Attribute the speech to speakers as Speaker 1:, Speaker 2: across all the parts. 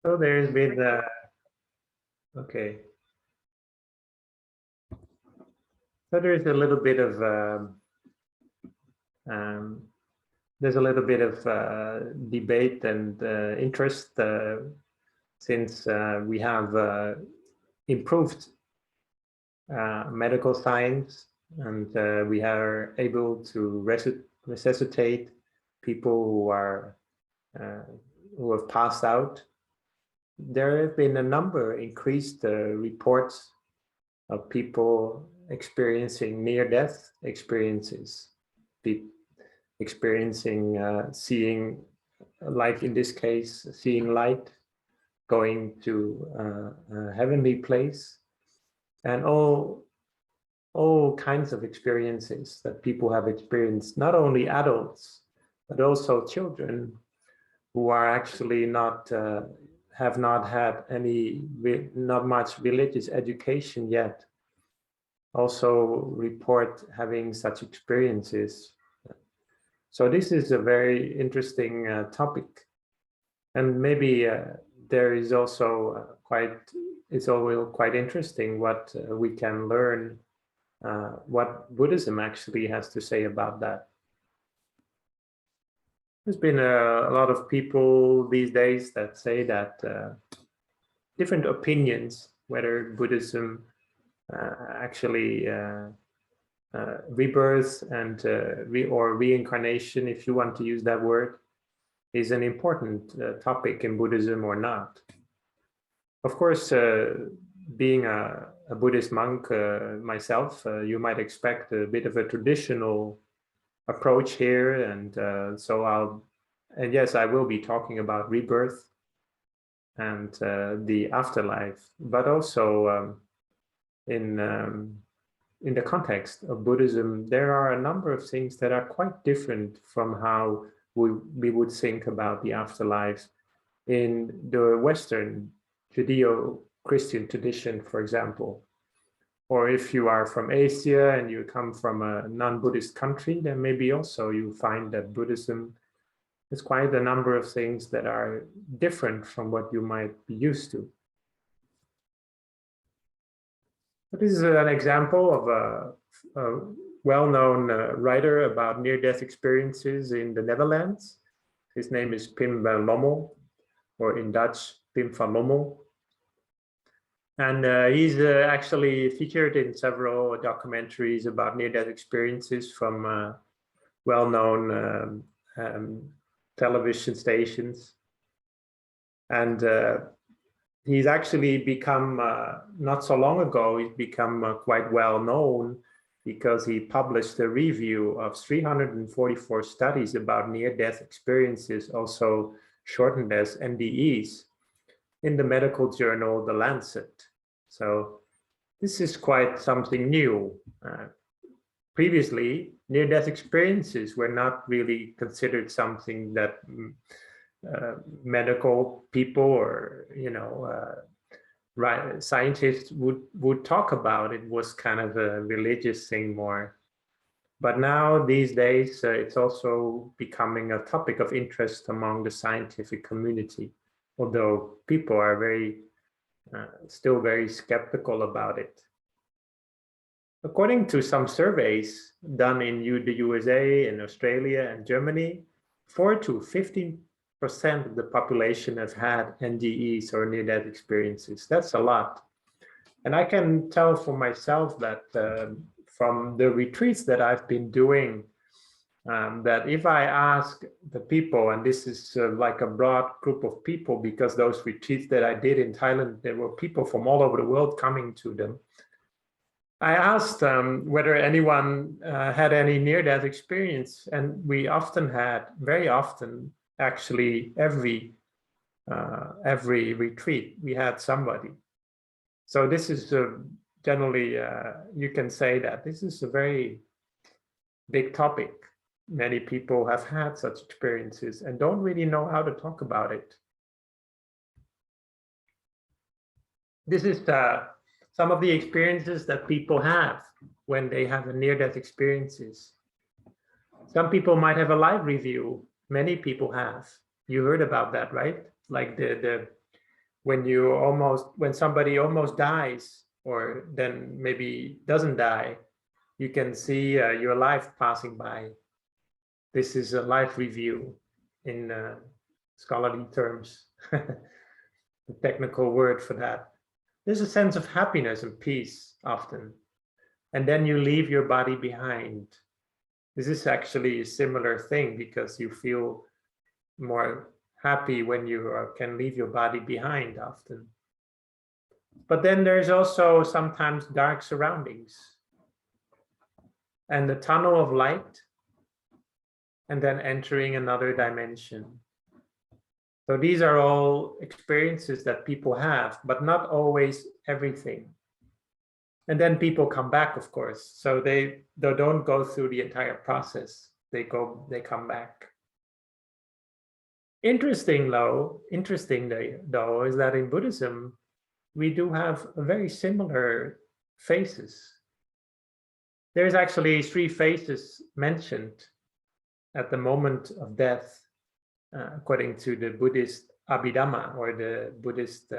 Speaker 1: So there's been, okay. So there's a little bit of, there's a little bit of debate and interest since we have improved medical science, and we are able to resuscitate people who are who have passed out. There have been a number increased reports of people experiencing near-death experiences, experiencing seeing, like in this case, seeing light, going to a heavenly place, and all kinds of experiences that people have experienced, not only adults, but also children who are actually not, have not had not much religious education yet, also report having such experiences. So this is a very interesting topic. And maybe there is also it's always quite interesting what we can learn, what Buddhism actually has to say about that. There's been a lot of people these days that say that different opinions, whether Buddhism actually rebirth and or reincarnation, if you want to use that word, is an important topic in Buddhism or not. Of course, being a Buddhist monk myself, you might expect a bit of a traditional approach here, and yes, I will be talking about rebirth and the afterlife, but also in the context of Buddhism, there are a number of things that are quite different from how we would think about the afterlife in the Western Judeo-Christian tradition, for example. Or if you are from Asia and you come from a non-Buddhist country, then maybe also you find that Buddhism is quite a number of things that are different from what you might be used to. But this is an example of a well-known writer about near-death experiences in the Netherlands. His name is Pim van Lommel, or in Dutch, Pim van Lommel. And he's actually featured in several documentaries about near-death experiences from well-known television stations. And he's actually become, not so long ago, he's become quite well-known because he published a review of 344 studies about near-death experiences, also shortened as NDEs, in the medical journal, The Lancet. So this is quite something new. Previously, near-death experiences were not really considered something that medical people or, scientists would talk about. It was kind of a religious thing more. But now, these days, it's also becoming a topic of interest among the scientific community, although people are still very skeptical about it. According to some surveys done in the USA and Australia and Germany, 4 to 15% of the population have had NDEs or near-death experiences. That's a lot. And I can tell for myself that from the retreats that I've been doing, that if I ask the people, and this is like a broad group of people, because those retreats that I did in Thailand, there were people from all over the world coming to them. I asked whether anyone had any near-death experience, and we often had, very often, actually every retreat, we had somebody. So this is generally, you can say that this is a very big topic. Many people have had such experiences and don't really know how to talk about it. This is some of the experiences that people have when they have a near-death experiences. Some people might have a live review. Many people have. You heard about that, right? Like the when somebody almost dies, or then maybe doesn't die, you can see your life passing by. This is a life review in scholarly terms, the technical word for that. There's a sense of happiness and peace often. And then you leave your body behind. This is actually a similar thing because you feel more happy when you can leave your body behind often. But then there's also sometimes dark surroundings and the tunnel of light, and then entering another dimension. So these are all experiences that people have, but not always everything. And then people come back, of course. So they don't go through the entire process. They come back. Interesting though, is that in Buddhism, we do have very similar phases. There's actually 3 phases mentioned at the moment of death, according to the Buddhist Abhidhamma, or the Buddhist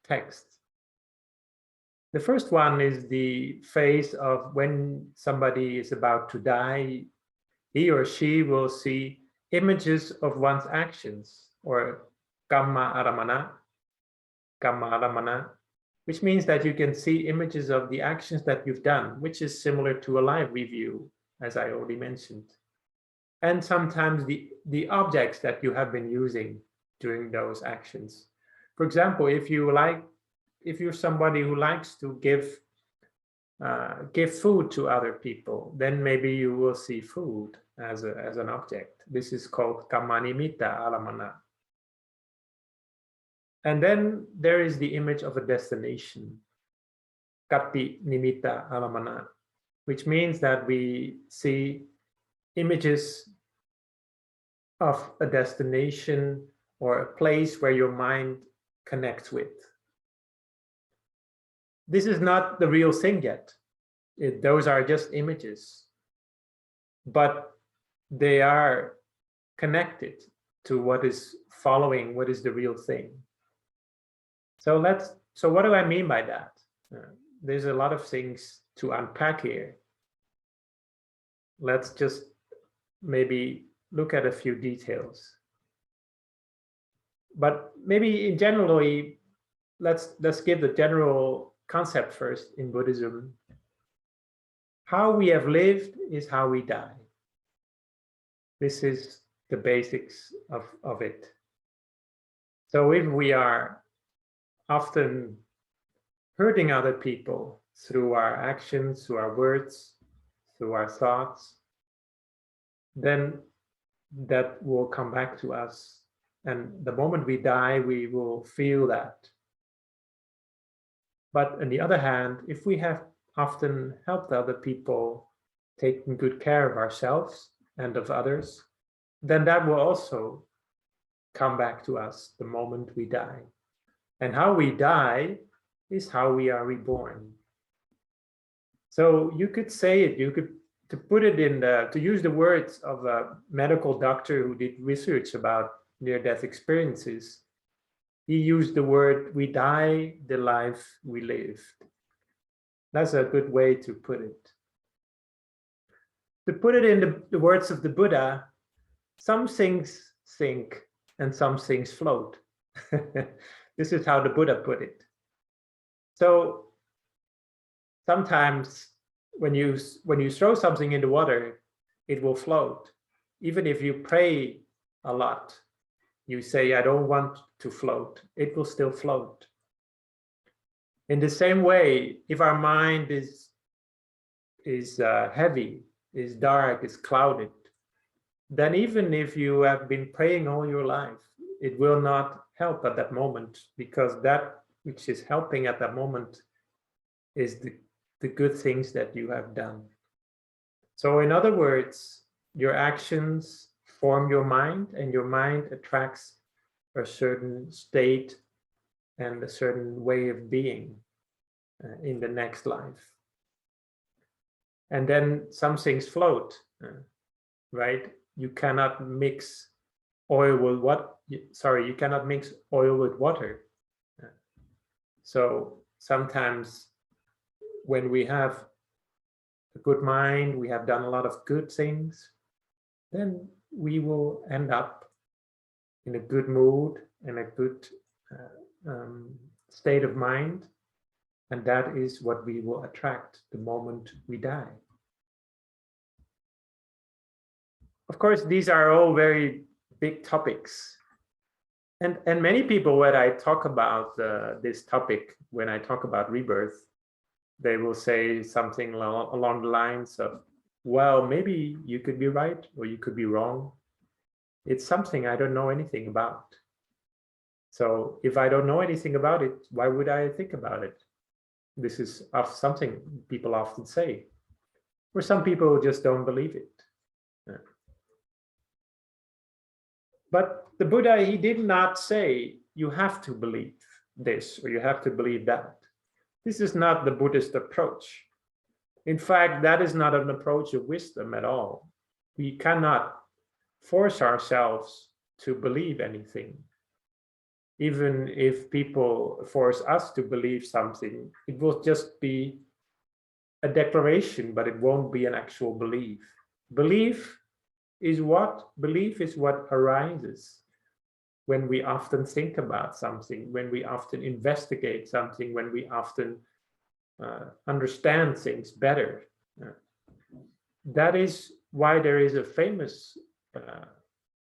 Speaker 1: text. The first one is the phase of when somebody is about to die, he or she will see images of one's actions, or kamma aramana, which means that you can see images of the actions that you've done, which is similar to a live review, as I already mentioned. And sometimes the objects that you have been using during those actions. For example, if you're somebody who likes to give food to other people, then maybe you will see food as an object. This is called kammanimitta alamana. And then there is the image of a destination, kati nimitta alamana, which means that we see images of a destination or a place where your mind connects with. This is not the real thing yet. Those are just images, but they are connected to what is following, what is the real thing. So what do I mean by that? There's a lot of things to unpack here. Let's just maybe look at a few details. But maybe in generally, let's give the general concept first in Buddhism. How we have lived is how we die. This is the basics of it. So if we are often hurting other people through our actions, through our words, through our thoughts, then that will come back to us. And the moment we die, we will feel that. But on the other hand, if we have often helped other people, taking good care of ourselves and of others, then that will also come back to us the moment we die. And how we die is how we are reborn. So you could say it, to put it to use the words of a medical doctor who did research about near-death experiences. He used the word, we die the life we lived. That's a good way to put it. To put it in the words of the Buddha, some things sink and some things float. This is how the Buddha put it. So sometimes when you throw something in the water, it will float. Even if you pray a lot, you say, I don't want to float, it will still float. In the same way, if our mind is heavy, is dark, is clouded, then even if you have been praying all your life, it will not help at that moment, because that which is helping at that moment is the good things that you have done. So in other words, your actions form your mind, and your mind attracts a certain state and a certain way of being in the next life. And then some things float, right? You cannot mix oil with you cannot mix oil with water. So sometimes when we have a good mind, we have done a lot of good things, then we will end up in a good mood and a good state of mind. And that is what we will attract the moment we die. Of course, these are all very big topics. And many people, when I talk about this topic, when I talk about rebirth, they will say something along the lines of, well, maybe you could be right or you could be wrong. It's something I don't know anything about. So if I don't know anything about it, why would I think about it? This is something people often say, or some people just don't believe it. But the Buddha, he did not say you have to believe this or you have to believe that. This is not the Buddhist approach. In fact, that is not an approach of wisdom at all. We cannot force ourselves to believe anything. Even if people force us to believe something, it will just be a declaration, but it won't be an actual belief. Belief is what arises when we often think about something, when we often investigate something, when we often understand things better. That is why there is a famous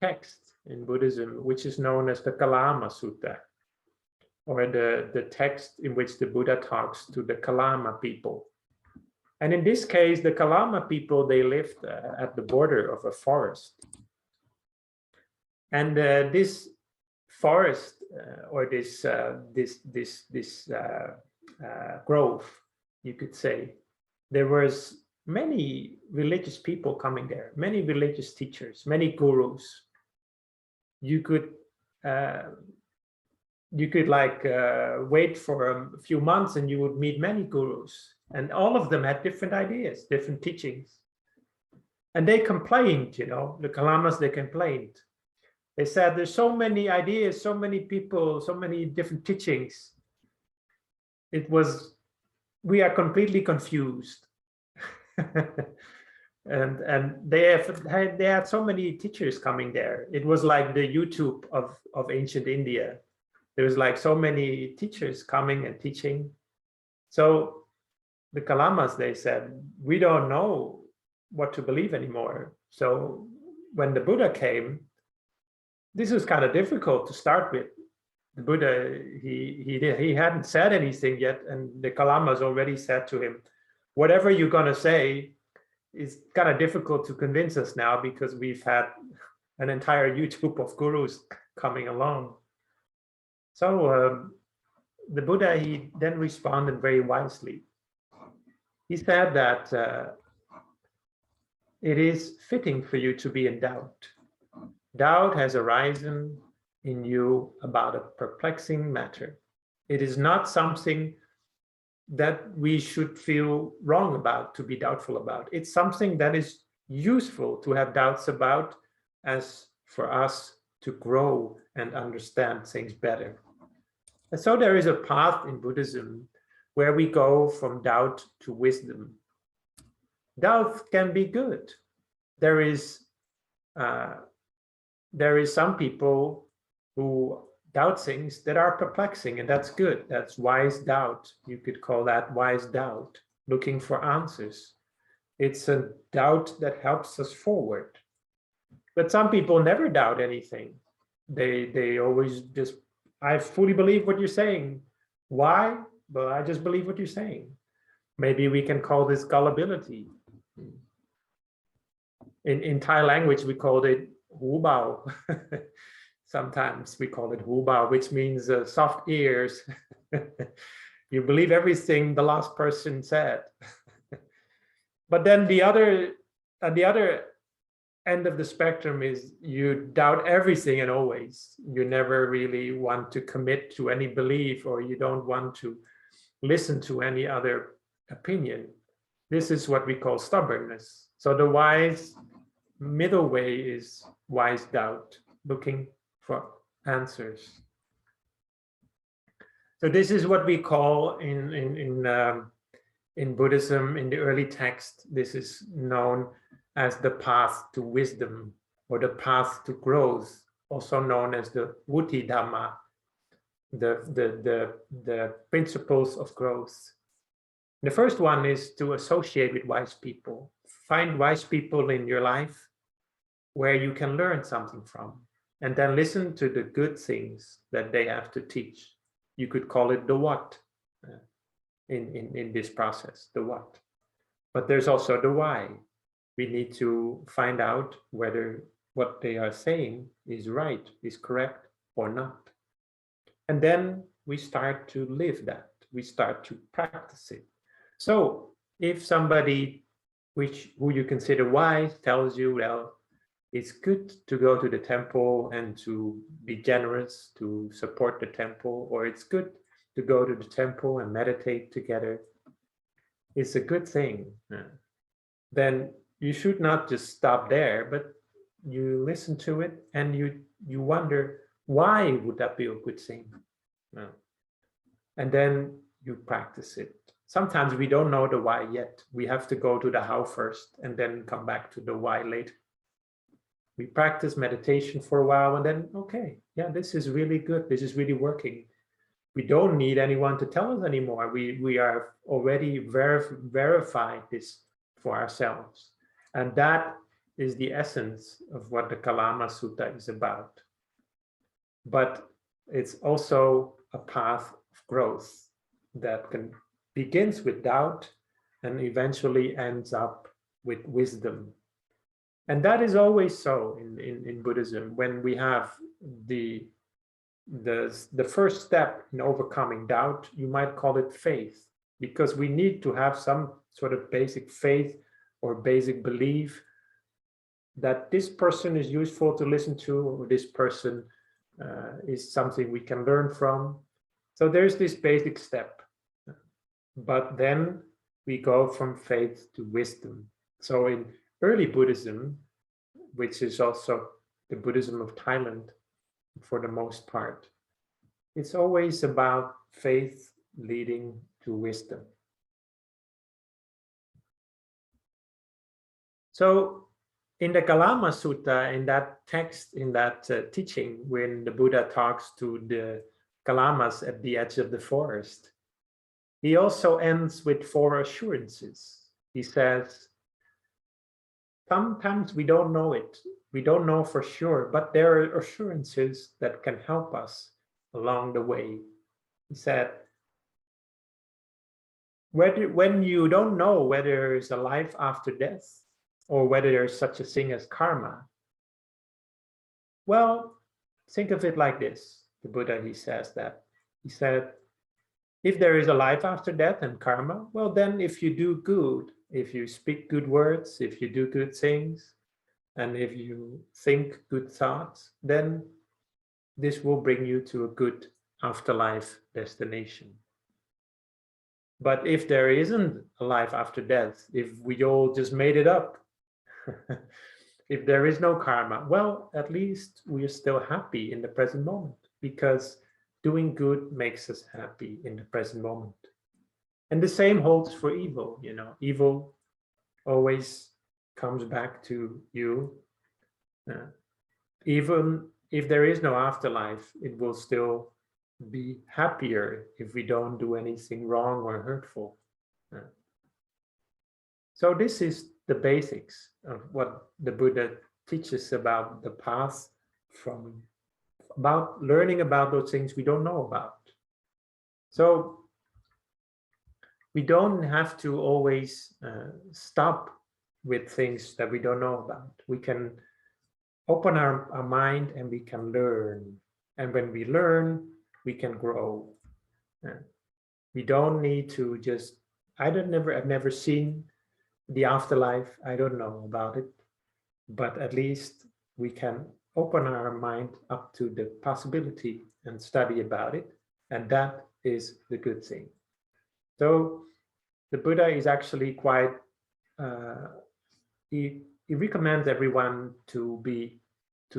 Speaker 1: text in Buddhism, which is known as the Kalama Sutta, or the text in which the Buddha talks to the Kalama people. And in this case, the Kalama people, they lived at the border of a forest. And this forest, or this grove, you could say, there was many religious people coming there, many religious teachers, many gurus. You could like wait for a few months and you would meet many gurus, and all of them had different ideas, different teachings. And they complained, you know, the Kalamas, they complained. They said there's so many ideas, so many people, so many different teachings. We are completely confused. and they had so many teachers coming there. It was like the YouTube of ancient India. There was like so many teachers coming and teaching. So the Kalamas, they said, we don't know what to believe anymore. So when the Buddha came, this was kind of difficult to start with. The Buddha, he hadn't said anything yet, and the Kalamas already said to him, whatever you're going to say is kind of difficult to convince us now, because we've had an entire YouTube of gurus coming along. So the Buddha, he then responded very wisely. He said that it is fitting for you to be in doubt. Doubt has arisen in you about a perplexing matter. It is not something that we should feel wrong about, to be doubtful about. It's something that is useful to have doubts about, as for us to grow and understand things better. And so there is a path in Buddhism where we go from doubt to wisdom. Doubt can be good. There is some people who doubt things that are perplexing, and that's good. That's wise doubt. You could call that wise doubt, looking for answers. It's a doubt that helps us forward. But some people never doubt anything. They always just, I fully believe what you're saying. Why? Well, I just believe what you're saying. Maybe we can call this gullibility. In Thai language, we called it hu bao. Sometimes we call it hu bao, which means soft ears. You believe everything the last person said. But then at the other end of the spectrum is you doubt everything and always. You never really want to commit to any belief, or you don't want to listen to any other opinion. This is what we call stubbornness. So the wise middle way is wise doubt, looking for answers. So this is what we call in Buddhism, in the early text, this is known as the path to wisdom, or the path to growth, also known as the Vutti Dhamma, the principles of growth. The first one is to associate with wise people. Find wise people in your life where you can learn something from, and then listen to the good things that they have to teach. You could call it the what in this process, the what. But there's also the why. We need to find out whether what they are saying is right, is correct or not. And then we start to live that. We start to practice it. So if somebody who you consider wise tells you, well, it's good to go to the temple and to be generous, to support the temple, or it's good to go to the temple and meditate together, it's a good thing. Then you should not just stop there, but you listen to it and you wonder, why would that be a good thing? And then you practice it. Sometimes we don't know the why yet. We have to go to the how first and then come back to the why later. We practice meditation for a while and then, okay, yeah, this is really good. This is really working. We don't need anyone to tell us anymore. We are already verified this for ourselves. And that is the essence of what the Kalama Sutta is about. But it's also a path of growth that begins with doubt and eventually ends up with wisdom. And that is always so in Buddhism. When we have the first step in overcoming doubt, you might call it faith, because we need to have some sort of basic faith or basic belief that this person is useful to listen to, or this person is something we can learn from. So there's this basic step, but then we go from faith to wisdom. So in early Buddhism, which is also the Buddhism of Thailand for the most part, it's always about faith leading to wisdom. So in the Kalama Sutta, in that text, in that teaching, when the Buddha talks to the Kalamas at the edge of the forest, he also ends with 4 assurances. He says, sometimes we don't know it. We don't know for sure, but there are assurances that can help us along the way. He said, when you don't know whether there is a life after death or whether there's such a thing as karma, well, think of it like this. The Buddha, he says that. He said, if there is a life after death and karma, well, then if you do good, if you speak good words, if you do good things, and if you think good thoughts, then this will bring you to a good afterlife destination. But if there isn't a life after death, if we all just made it up, if there is no karma, well, at least we are still happy in the present moment, because doing good makes us happy in the present moment. And the same holds for evil. You know, evil always comes back to you. Even if there is no afterlife, it will still be happier if we don't do anything wrong or hurtful. So this is the basics of what the Buddha teaches about the path about learning about those things we don't know about. So we don't have to always stop with things that we don't know about. We can open our mind and we can learn. And when we learn, we can grow. We don't need to just, I've never seen the afterlife. I don't know about it, but at least we can open our mind up to the possibility and study about it. And that is the good thing. So the Buddha is actually quite, he recommends everyone to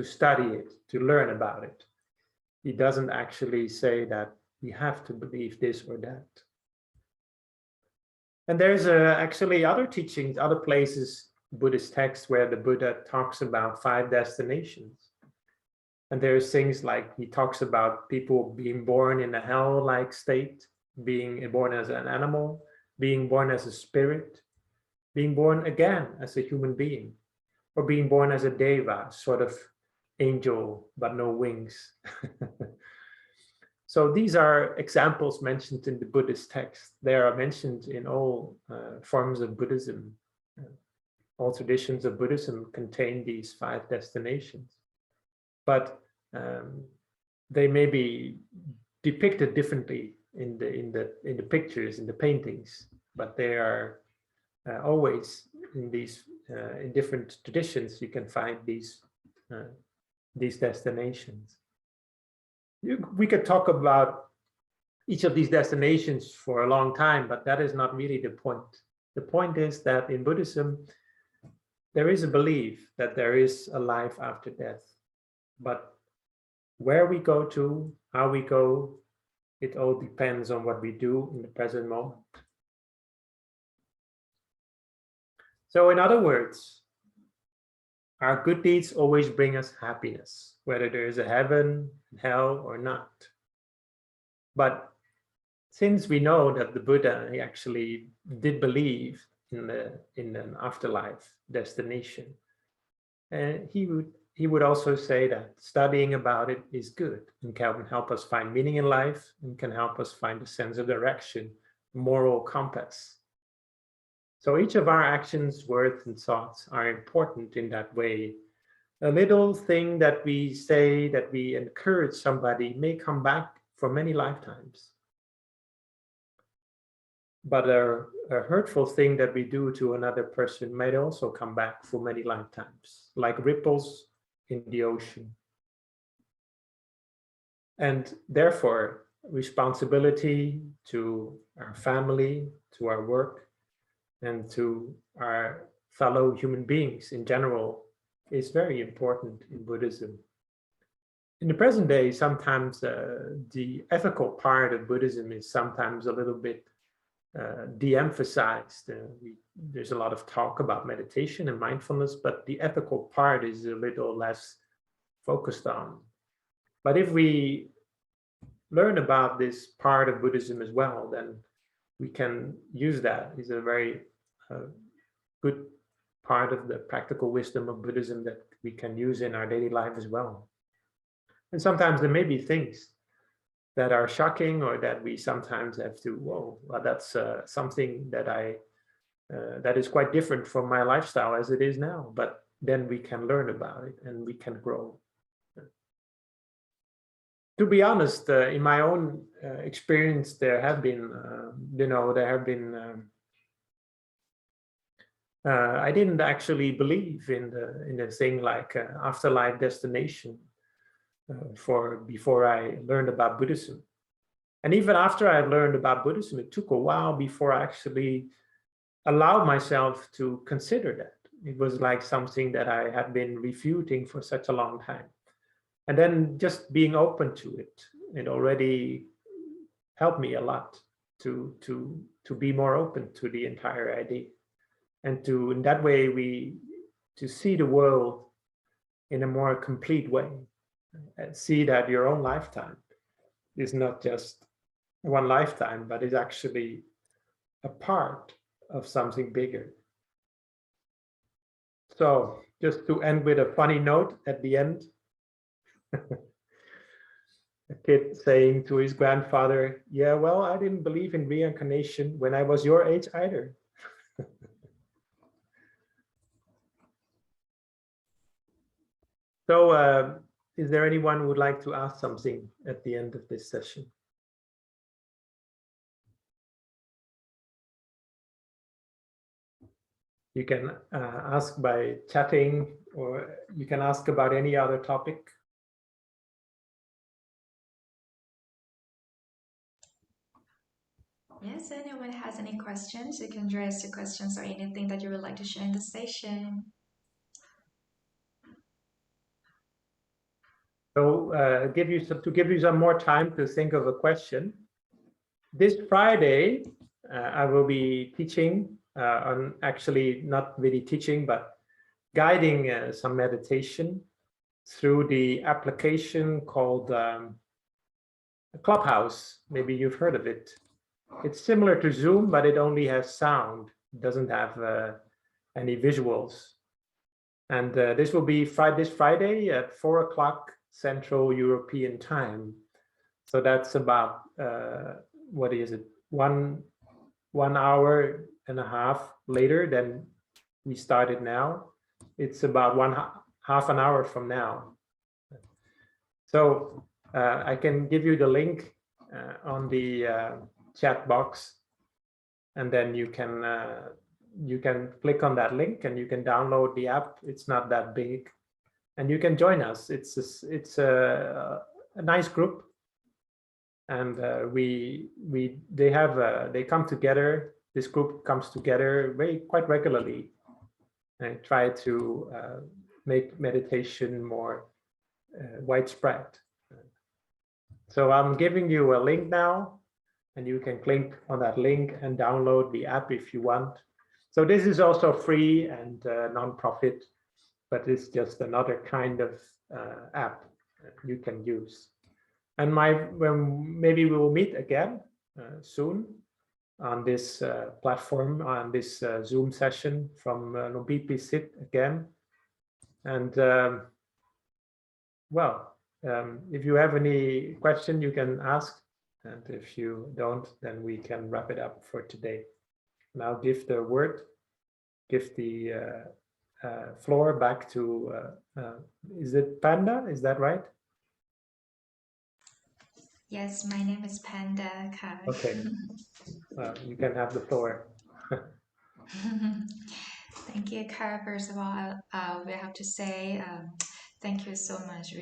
Speaker 1: study it, to learn about it. He doesn't actually say that We have to believe this or that. And there's actually other teachings, other places, Buddhist texts where the Buddha talks about 5 destinations. And there's things like he talks about people being born in a hell-like state, being born as an animal, being born as a spirit, being born again as a human being, or being born as a deva, sort of angel, but no wings. So these are examples mentioned in the Buddhist text. They are mentioned in all forms of Buddhism. All traditions of Buddhism contain these 5 destinations. But they may be depicted differently in the pictures, in the paintings, but they are always in these in different traditions. You can find these destinations. We could talk about each of these destinations for a long time, but that is not really the point. The point is that in Buddhism, there is a belief that there is a life after death. But where we go to, how we go, it all depends on what we do in the present moment. So in other words, our good deeds always bring us happiness, whether there is a heaven, hell, or not. But since we know that the Buddha, he actually did believe in an afterlife destination, and he would also say that studying about it is good and can help us find meaning in life and can help us find a sense of direction, moral compass. So each of our actions, words, and thoughts are important in that way. A little thing that we say, that we encourage somebody, may come back for many lifetimes. But a hurtful thing that we do to another person might also come back for many lifetimes, like ripples in the ocean. And therefore, responsibility to our family, to our work, and to our fellow human beings in general is very important in Buddhism. In the present day, sometimes the ethical part of Buddhism is sometimes a little bit de-emphasized. There's a lot of talk about meditation and mindfulness, but the ethical part is a little less focused on. But if we learn about this part of Buddhism as well, then we can use that. It's a very good part of the practical wisdom of Buddhism that we can use in our daily life as well. And sometimes there may be things that are shocking, or that we sometimes have to, whoa, well, that's something that that is quite different from my lifestyle as it is now. But then we can learn about it and we can grow. To be honest, in my own experience, there have been, I didn't actually believe in the thing like afterlife destination before I learned about Buddhism. And even after I learned about Buddhism, it took a while before I actually allowed myself to consider that. It was like something that I had been refuting for such a long time. And then just being open to it, it already helped me a lot to be more open to the entire idea. And in that way, to see the world in a more complete way, and see that your own lifetime is not just one lifetime, but is actually a part of something bigger. So just to end with a funny note at the end, a kid saying to his grandfather, yeah, well, I didn't believe in reincarnation when I was your age either. So is there anyone who would like to ask something at the end of this session? You can ask by chatting, or you can ask about any other topic.
Speaker 2: Yes, anyone has any questions, you can address your questions or anything that you would like to share in the session.
Speaker 1: So to give you some more time to think of a question. This Friday, I will be teaching on, actually not really teaching, but guiding some meditation through the application called Clubhouse. Maybe you've heard of it. It's similar to Zoom, but it only has sound. It doesn't have any visuals. And this will be this Friday at 4 o'clock Central European time. So that's about, what is it, 1 hour and a half later than we started now. It's about half an hour from now. So I can give you the link on the chat box, and then you can click on that link and you can download the app. It's not that big, and you can join us. It's a nice group, and they come together. This group comes together quite regularly and try to make meditation more widespread. So I'm giving you a link now, and you can click on that link and download the app if you want. So this is also free and non-profit, but it's just another kind of app you can use. And maybe we will meet again soon on this platform, on this Zoom session from Lumpipi Sit again. And if you have any question, you can ask. And if you don't, then we can wrap it up for today. Now give the floor back to, is it Panda? Is that right?
Speaker 2: Yes, my name is Panda.
Speaker 1: Okay, you can have the floor.
Speaker 2: Thank you, Kara. First of all, we have to say thank you so much.